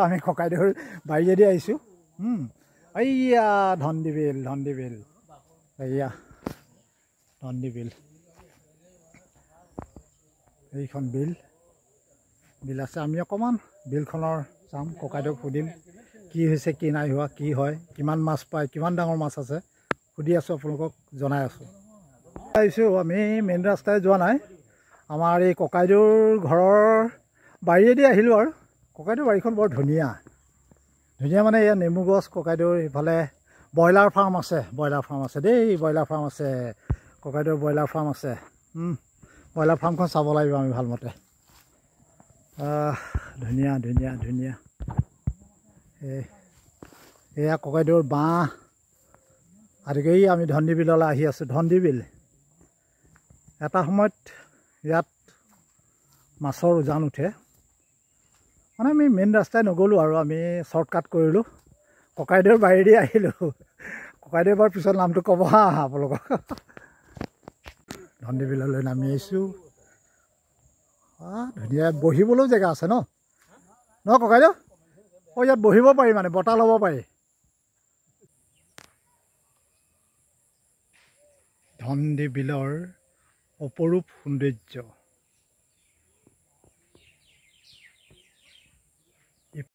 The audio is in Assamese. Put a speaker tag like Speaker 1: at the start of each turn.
Speaker 1: আমি ককাইদেউৰ বাৰীয়েদি আহিছোঁ এইয়া ধন্দি বিল এইয়া ধন্দি বিল এইখন বিল আছে আমি অকণমান বিলখনৰ চাম ককাইদেউক সুধিম কি হৈছে কি নাই হোৱা কি হয় কিমান মাছ পায় কিমান ডাঙৰ মাছ আছে সুধি আছোঁ আপোনালোকক জনাই আছোঁ আহিছোঁ আমি মেইন ৰাস্তাই যোৱা নাই আমাৰ এই ককাইদেউৰ ঘৰৰ বাৰীয়েদি আহিলোঁ আৰু ককাইদেউৰ বাৰীখন বৰ ধুনীয়া মানে এয়া নেমু গছ ককাইদেউৰ ইফালে ব্ৰইলাৰ ফাৰ্ম আছে দেই ব্ৰইলাৰ ফাৰ্ম আছে ককাইদেউৰ ব্ৰইলাৰ ফাৰ্ম আছে ব্ৰইলাৰ ফাৰ্মখন চাব লাগিব আমি ভালমতে ধুনীয়া এয়া ককাইদেউৰ বাঁহ আদিকেই আমি ধন্দি বিললৈ আহি আছোঁ ধন্দি বিল এটা সময়ত ইয়াত মাছৰ উজান উঠে মানে আমি মেইন ৰাস্তাই নগ'লোঁ আৰু আমি শ্বৰ্টকাট কৰিলোঁ ককাইদেউৰ বাৰীদি আহিলোঁ ককাইদেউ বাৰু পিছত নামটো ক'ব আপোনালোকক ধন্দি বিললৈ নামি আহিছোঁ ধুনীয়া বহিবলৈও জেগা আছে ন ককাইদেউ ইয়াত বহিব পাৰি মানে বতাহ ল'ব পাৰি ধন্দি বিলৰ অপৰূপ সৌন্দৰ্য